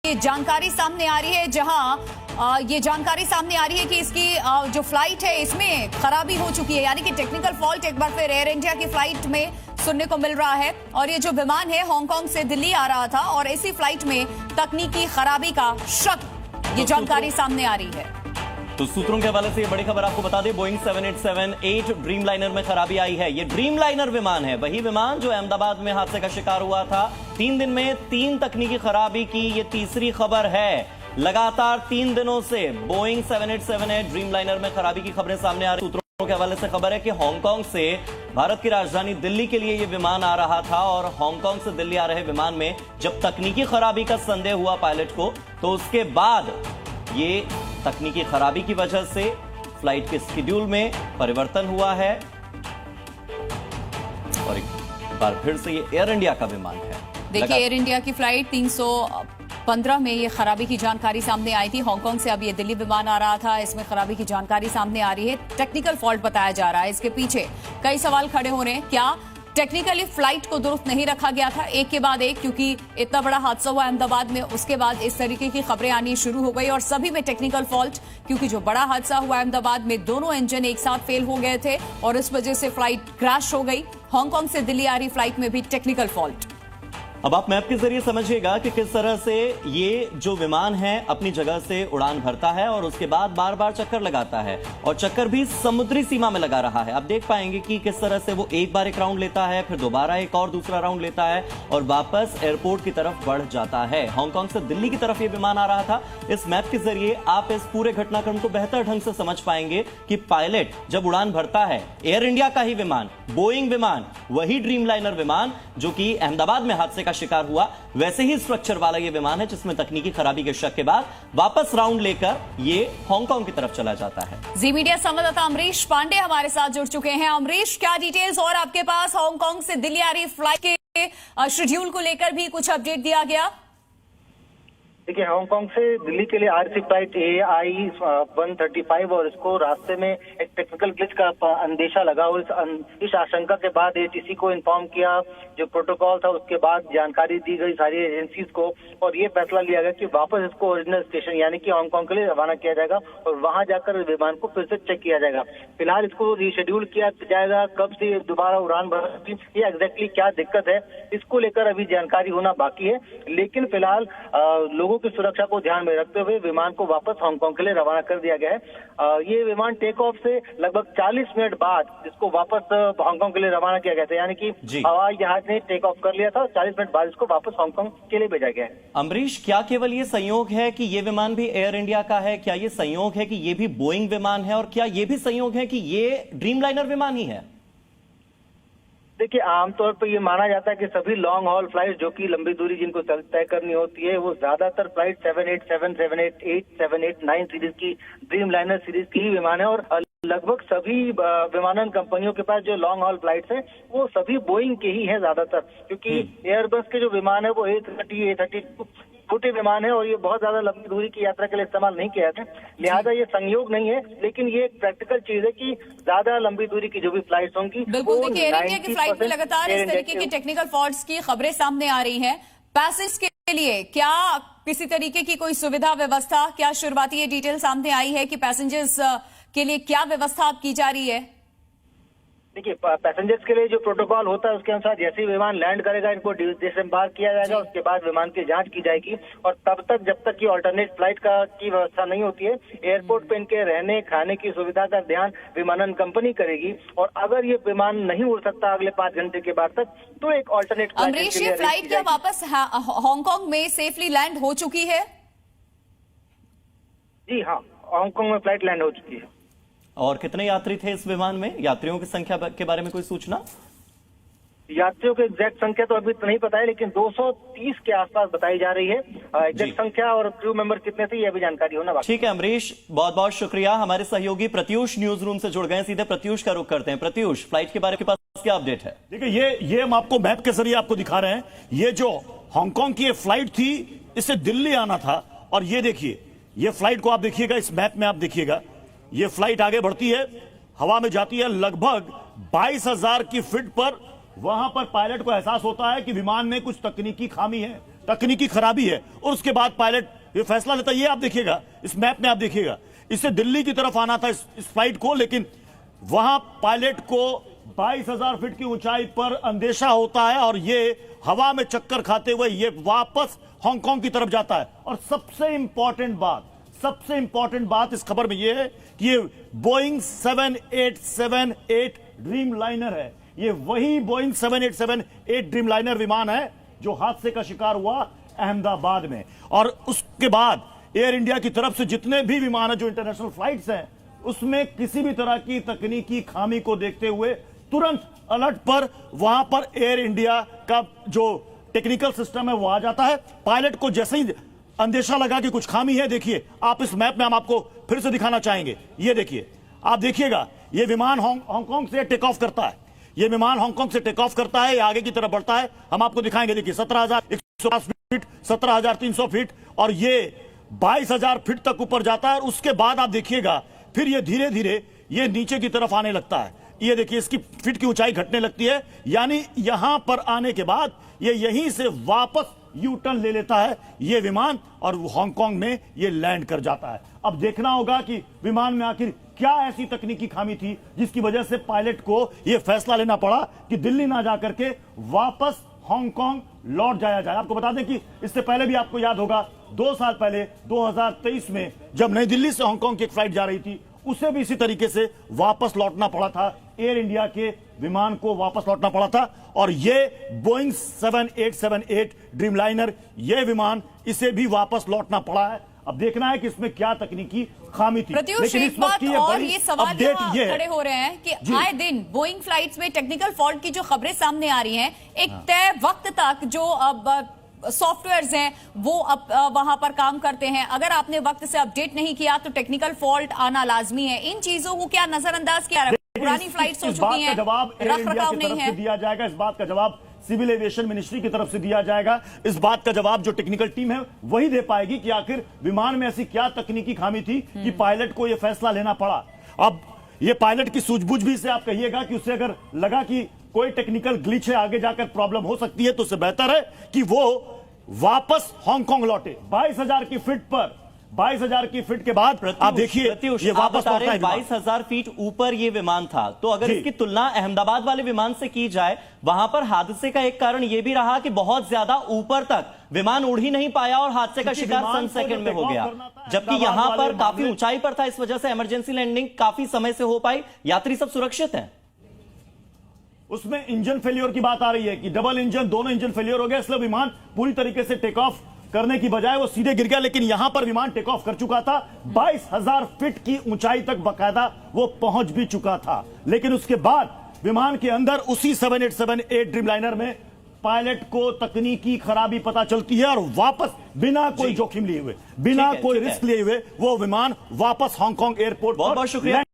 ये जानकारी सामने आ रही है ये जानकारी सामने आ रही है कि इसकी जो फ्लाइट है इसमें खराबी हो चुकी है, यानी कि टेक्निकल फॉल्ट एक बार फिर एयर इंडिया की फ्लाइट में सुनने को मिल रहा है। और ये जो विमान है हांगकांग से दिल्ली आ रहा था और इसी फ्लाइट में तकनीकी खराबी का शक, ये जानकारी सामने आ रही है। तो सूत्रों के हवाले से ये बड़ी खबर आपको बता दें, बोइंग 787-8 ड्रीमलाइनर में खराबी आई है। ये ड्रीमलाइनर विमान है, वही विमान जो अहमदाबाद में हादसे का शिकार हुआ था। 3 दिन में 3 तकनीकी खराबी की ये तीसरी खबर है। लगातार 3 दिनों से बोइंग 787-8 ड्रीमलाइनर में खराबी की खबरें सामने आ रही। सूत्रों के हवाले से खबर है कि हांगकांग से भारत की राजधानी दिल्ली के लिए यह विमान आ रहा था और हांगकांग से दिल्ली आ रहे विमान में जब तकनीकी खराबी का संदेह हुआ पायलट को, तो उसके बाद ये तकनीकी खराबी की वजह से फ्लाइट के शेड्यूल में परिवर्तन हुआ है और एक बार फिर से ये एयर इंडिया का विमान है। देखिए, एयर इंडिया की फ्लाइट 315 में ये खराबी की जानकारी सामने आई थी। हांगकांग से अब ये दिल्ली विमान आ रहा था, इसमें खराबी की जानकारी सामने आ रही है। टेक्निकल फॉल्ट बताया जा रहा है। इसके पीछे कई सवाल खड़े हो रहे हैं। क्या टेक्निकली फ्लाइट को दुरुस्त नहीं रखा गया था एक के बाद एक, क्योंकि इतना बड़ा हादसा हुआ अहमदाबाद में, उसके बाद इस तरीके की खबरें आनी शुरू हो गई और सभी में टेक्निकल फॉल्ट, क्योंकि जो बड़ा हादसा हुआ अहमदाबाद में दोनों इंजन एक साथ फेल हो गए थे और इस वजह से फ्लाइट क्रैश हो गई। हांगकांग से दिल्ली आ रही फ्लाइट में भी टेक्निकल फॉल्ट। अब आप मैप के जरिए समझिएगा कि किस तरह से ये जो विमान है अपनी जगह से उड़ान भरता है और उसके बाद बार बार चक्कर लगाता है और चक्कर भी समुद्री सीमा में लगा रहा है। आप देख पाएंगे कि किस तरह से वो एक बार एक राउंड लेता है, फिर दोबारा एक और दूसरा राउंड लेता है और वापस एयरपोर्ट की तरफ बढ़ जाता है। हांगकांग से दिल्ली की तरफ ये विमान आ रहा था। इस मैप के जरिए आप इस पूरे घटनाक्रम को बेहतर ढंग से समझ पाएंगे कि पायलट जब उड़ान भरता है, एयर इंडिया का ही विमान, बोइंग विमान, वही ड्रीमलाइनर विमान जो कि अहमदाबाद में हादसे का शिकार हुआ, वैसे ही स्ट्रक्चर वाला ये विमान है जिसमें तकनीकी खराबी के शक के बाद वापस राउंड लेकर ये हांगकांग की तरफ चला जाता है। जी मीडिया संवाददाता अमरीश पांडे हमारे साथ जुड़ चुके हैं। अमरीश, क्या डिटेल्स और आपके पास हांगकांग से दिल्ली आ रही फ्लाइट के शेड्यूल को लेकर भी कुछ अपडेट दिया गया? देखिए, हांगकांग से दिल्ली के लिए आज सी फ्लाइट AI-135 और इसको रास्ते में एक टेक्निकल ग्लिच का अंदेशा लगा और इस आशंका के बाद ATC को इन्फॉर्म किया। जो प्रोटोकॉल था उसके बाद जानकारी दी गई सारी एजेंसीज को और ये फैसला लिया गया कि वापस इसको ओरिजिनल स्टेशन यानी कि हांगकांग के लिए रवाना किया जाएगा और वहां जाकर विमान को फिर से चेक किया जाएगा। फिलहाल इसको रीशेड्यूल किया जाएगा, कब से दोबारा उड़ान भरेगी, ये एग्जैक्टली क्या दिक्कत है इसको लेकर अभी जानकारी होना बाकी है। लेकिन फिलहाल लोगों की सुरक्षा को ध्यान में रखते हुए विमान को वापस हांगकांग के लिए रवाना कर दिया गया है। ये विमान टेक ऑफ से लगभग 40 मिनट बाद इसको वापस हांगकांग के लिए रवाना किया गया था, यानी कि हवाई जहाज ने टेक ऑफ कर लिया था। 40 मिनट बाद इसको वापस हांगकांग के लिए भेजा गया है। अमरीश, क्या केवल ये संयोग है कि ये विमान भी एयर इंडिया का है? क्या ये संयोग है कि ये भी बोइंग विमान है और क्या ये भी संयोग है कि ये ड्रीमलाइनर विमान ही है? देखिए, आमतौर पर ये माना जाता है कि सभी लॉन्ग हॉल फ्लाइट जो कि लंबी दूरी जिनको तय करनी होती है, वो ज्यादातर फ्लाइट 787, 788, 789 सीरीज की ड्रीमलाइनर सीरीज की ही विमान है और लगभग सभी विमानन कंपनियों के पास जो लॉन्ग हॉल फ्लाइट्स हैं वो सभी बोइंग के ही है ज्यादातर, क्योंकि एयरबस के जो विमान है वो A330, A32 छोटे विमान है और ये बहुत ज्यादा लंबी दूरी की यात्रा के लिए इस्तेमाल नहीं किया जाता। लिहाजा ये संयोग नहीं है, लेकिन ये एक प्रैक्टिकल चीज है कि ज्यादा लंबी दूरी की जो भी फ्लाइट्स होंगी। बिल्कुल, देखिए एयर इंडिया की फ्लाइट में लगातार इस तरीके की टेक्निकल फॉल्ट्स की खबरें सामने आ रही हैं। पैसेंजर्स के लिए क्या किसी तरीके की कोई सुविधा व्यवस्था, क्या शुरुआती ये डिटेल सामने आई है कि पैसेंजर्स के लिए क्या व्यवस्था अब की जा रही है? देखिए, पैसेंजर्स के लिए जो प्रोटोकॉल होता है उसके अनुसार जैसे ही विमान लैंड करेगा इनको डिसएम्बार्क किया जाएगा, उसके बाद विमान की जांच की जाएगी और तब तक जब तक कि अल्टरनेट फ्लाइट की व्यवस्था नहीं होती है, एयरपोर्ट पे इनके रहने खाने की सुविधा का ध्यान विमानन कंपनी करेगी और अगर ये विमान नहीं उड़ सकता अगले 5 घंटे के बाद तक तो एक अल्टरनेट अमरीश, ये फ्लाइट क्या वापस हांगकांग में सेफली लैंड हो चुकी है? जी हाँ, हांगकांग में फ्लाइट लैंड हो चुकी है। और कितने यात्री थे इस विमान में? यात्रियों की संख्या के बारे में कोई सूचना? यात्रियों की एग्जैक्ट संख्या तो अभी तो नहीं पता है, लेकिन 230 के आसपास बताई जा रही है। एग्जैक्ट संख्या और क्रू मेंबर कितने थे ये अभी जानकारी होना बाकी। ठीक है अमरीश, बहुत बहुत शुक्रिया। हमारे सहयोगी प्रत्यूष न्यूज रूम से जुड़ गए, सीधे प्रत्यूष का रुख करते हैं। प्रत्यूष, फ्लाइट के बारे में पास क्या अपडेट है? देखिए, ये हम आपको मैप के जरिए आपको दिखा रहे हैं। ये जो हांगकांग की फ्लाइट थी, इससे दिल्ली आना था और ये देखिए, ये फ्लाइट को आप देखिएगा, इस मैप में आप देखिएगा, ये फ्लाइट आगे बढ़ती है, हवा में जाती है, लगभग 22,000 की फीट पर वहां पर पायलट को एहसास होता है कि विमान में कुछ तकनीकी खामी है तकनीकी खराबी है और उसके बाद पायलट ये फैसला लेता है। ये आप देखिएगा, इस मैप में आप देखिएगा, इससे दिल्ली की तरफ आना था इस फ्लाइट को, लेकिन वहां पायलट को 22,000 फीट की ऊंचाई पर अंदेशा होता है और ये हवा में चक्कर खाते हुए ये वापस हांगकांग की तरफ जाता है। और सबसे इंपॉर्टेंट बात इस खबर में यह है कि ये बोइंग 7878 ड्रीम लाइनर है। ये वही बोइंग 7878 ड्रीम लाइनर विमान है जो हादसे का शिकार हुआ अहमदाबाद में। और उसके बाद एयर इंडिया की तरफ से जितने भी विमान है जो इंटरनेशनल फ्लाइट्स हैं, उसमें किसी भी तरह की तकनीकी खामी को देखते हुए तुरंत अलर्ट पर वहां पर एयर इंडिया का जो टेक्निकल सिस्टम है वो आ जाता है। पायलट को जैसे ही अंदेशा लगा कि कुछ खामी है, देखिए आप इस मैप में हम आपको फिर से दिखाना चाहेंगे। ये देखिए, आप देखिएगा, ये विमान हांगकांग से टेक ऑफ करता है। ये विमान हांगकांग से टेक ऑफ करता है, ये आगे की तरफ बढ़ता है। हम आपको दिखाएंगे, देखिए 17,150 फीट, 17,300 फीट और ये 22,000 फीट तक ऊपर जाता है। और उसके बाद आप देखिएगा फिर ये धीरे धीरे ये नीचे की तरफ आने लगता है। ये देखिए इसकी फीट की ऊंचाई घटने लगती है, यानी यहां पर आने के बाद ये यहीं से वापस यू टर्न ले लेता है ये विमान और हांगकांग में ये लैंड कर जाता है। अब देखना होगा कि विमान में आखिर क्या ऐसी तकनीकी खामी थी जिसकी वजह से पायलट को यह फैसला लेना पड़ा कि दिल्ली ना जाकर के वापस हांगकांग लौट जाया जाए। आपको बता दें कि इससे पहले भी आपको याद होगा 2 साल पहले 2023 में जब नई दिल्ली से हांगकांग की एक फ्लाइट जा रही थी, उसे भी इसी तरीके से वापस लौटना पड़ा था। एयर इंडिया के विमान को वापस लौटना पड़ा था और ये बोइंग 7878 ड्रीमलाइनर ये विमान इसे भी वापस लौटना पड़ा है। अब देखना है कि इसमें क्या तकनीकी खामी थी। प्रत्युष, एक बात और ये सवाल खड़े हो रहे हैं कि आए दिन बोइंग फ्लाइट्स में टेक्निकल फॉल्ट की जो खबरें सामने आ रही हैं, एक तय वक्त तक जो अब सॉफ्टवेयर्स हैं वो अब वहां पर काम करते हैं। अगर आपने वक्त से अपडेट नहीं किया तो टेक्निकल फॉल्ट आना लाजमी है। इन चीजों को क्या नजरअंदाज किया? पुरानी फ्लाइट्स हो चुकी हैं, रखरखाव नहीं है। दिया जाएगा, इस बात का जवाब सिविल एविएशन मिनिस्ट्री की तरफ से दिया जाएगा। इस बात का जवाब जो टेक्निकल टीम है वही दे पाएगी कि आखिर विमान में ऐसी क्या तकनीकी खामी थी कि पायलट को यह फैसला लेना पड़ा। अब ये पायलट की सूझबूझ भी से आप कहिएगा कि उसे अगर लगा कि कोई टेक्निकल ग्लिच है, आगे जाकर प्रॉब्लम हो सकती है, तो उससे बेहतर है कि वो वापस हांगकांग लौटे। 22,000 की फीट पर, 22,000 की फीट के बाद आप देखिए ये वापस लौटा है। 22,000 फीट ऊपर ये विमान था, तो अगर इसकी तुलना अहमदाबाद वाले विमान से की जाए, वहां पर हादसे का एक कारण यह भी रहा कि बहुत ज्यादा ऊपर तक विमान उड़ ही नहीं पाया और हादसे का शिकार सन सेकंड में हो गया, जबकि यहां पर काफी ऊंचाई पर था। इस वजह से इमरजेंसी लैंडिंग काफी समय से हो पाई, यात्री सब सुरक्षित हैं। उसमें इंजन फेलियर की बात आ रही है कि डबल इंजन, दोनों इंजन फेलियर हो गए, इसलिए विमान पूरी तरीके से टेक ऑफ करने की बजाय वो सीधे गिर गया। लेकिन यहां पर विमान टेक ऑफ कर चुका था, 22,000 फीट की ऊंचाई तक बकायदा वो पहुंच भी चुका था। लेकिन उसके बाद विमान के अंदर उसी 7878 ड्रीमलाइनर में पायलट को तकनीकी खराबी पता चलती है और वापस बिना कोई जोखिम लिए हुए, बिना कोई रिस्क लिए हुए वो विमान वापस हांगकांग एयरपोर्ट। बहुत बहुत शुक्रिया।